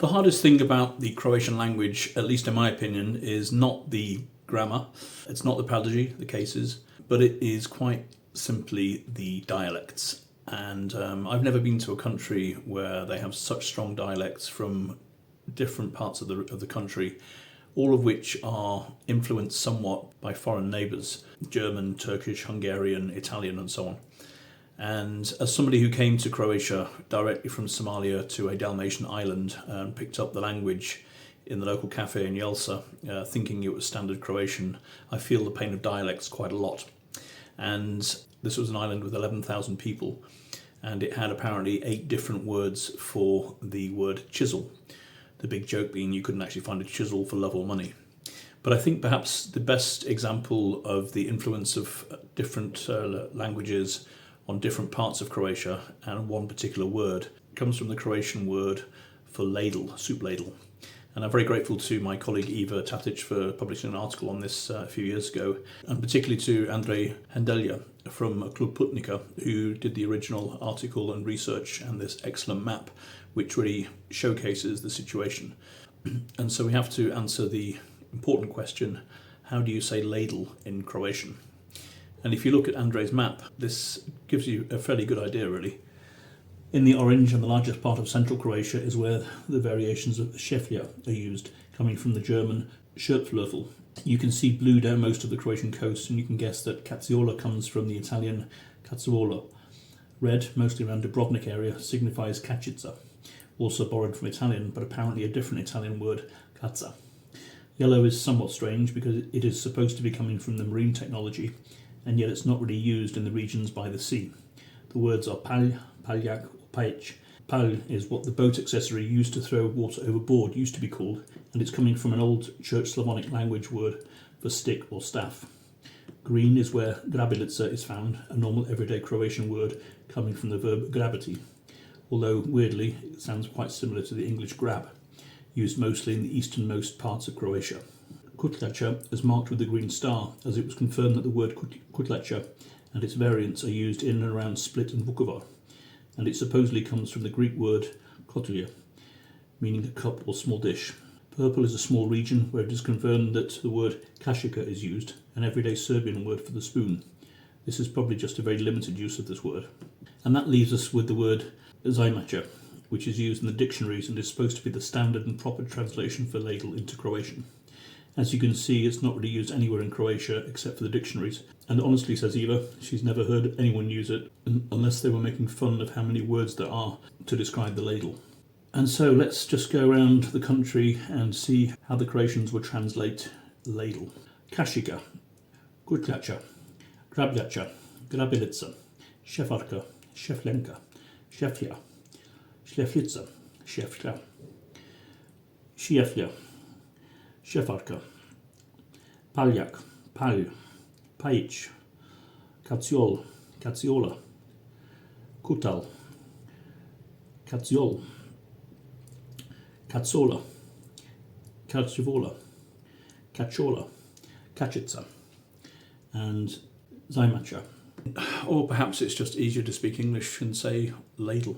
The hardest thing about the Croatian language, at least in my opinion, is not the grammar, it's not the pedagogy, the cases, but it is quite simply the dialects. And I've never been to a country where they have such strong dialects from different parts of the country, all of which are influenced somewhat by foreign neighbours, German, Turkish, Hungarian, Italian and so on. And as somebody who came to Croatia directly from Somalia to a Dalmatian island and picked up the language in the local cafe in Jelsa, thinking it was standard Croatian, I feel the pain of dialects quite a lot. And this was an island with 11,000 people, and it had apparently 8 different words for the word chisel. The big joke being you couldn't actually find a chisel for love or money. But I think perhaps the best example of the influence of different languages on different parts of Croatia and one particular word comes from the Croatian word for ladle, soup ladle. And I'm very grateful to my colleague Eva Tatic for publishing an article on this a few years ago, and particularly to Andrej Hendelja from Klub Putnika, who did the original article and research and this excellent map which really showcases the situation. And so we have to answer the important question, how do you say ladle in Croatian? And if you look at Andrej's map, this gives you a fairly good idea, really. In the orange and the largest part of central Croatia is where the variations of šeflja are used, coming from the German Scherpflöffel. You can see blue down most of the Croatian coast, and you can guess that cacciola comes from the Italian cazzuolo. Red, mostly around Dubrovnik area, signifies kačica, also borrowed from Italian, but apparently a different Italian word, cazza. Yellow is somewhat strange because it is supposed to be coming from the marine technology, and yet it's not really used in the regions by the sea. The words are palj, paljak, or paic. Palj is what the boat accessory used to throw water overboard used to be called, and it's coming from an old Church Slavonic language word for stick or staff. Green is where grabilica is found, a normal everyday Croatian word coming from the verb grabiti, although weirdly it sounds quite similar to the English grab, used mostly in the easternmost parts of Croatia. Kutlecha is marked with the green star, as it was confirmed that the word kutlecha and its variants are used in and around Split and Vukovar, and it supposedly comes from the Greek word kotulja, meaning a cup or small dish. Purple is a small region where it is confirmed that the word kašika is used, an everyday Serbian word for the spoon. This is probably just a very limited use of this word. And that leaves us with the word zajmacha, which is used in the dictionaries and is supposed to be the standard and proper translation for ladle into Croatian. As you can see, it's not really used anywhere in Croatia except for the dictionaries. And honestly, says Eva, she's never heard anyone use it unless they were making fun of how many words there are to describe the ladle. And so let's just go around the country and see how the Croatians would translate ladle. Kašika, kutlacha, grabljača, grabilica, šefarka, šefljenka, šeflja, šljefljica, šeflja, šijeflja, šefarka, paljak, palj, pajić, kaciol, kaciola, kutal, kaciol, kacola, kacivola, kačola, kačica, and zajmacha. Or perhaps it's just easier to speak English and say ladle.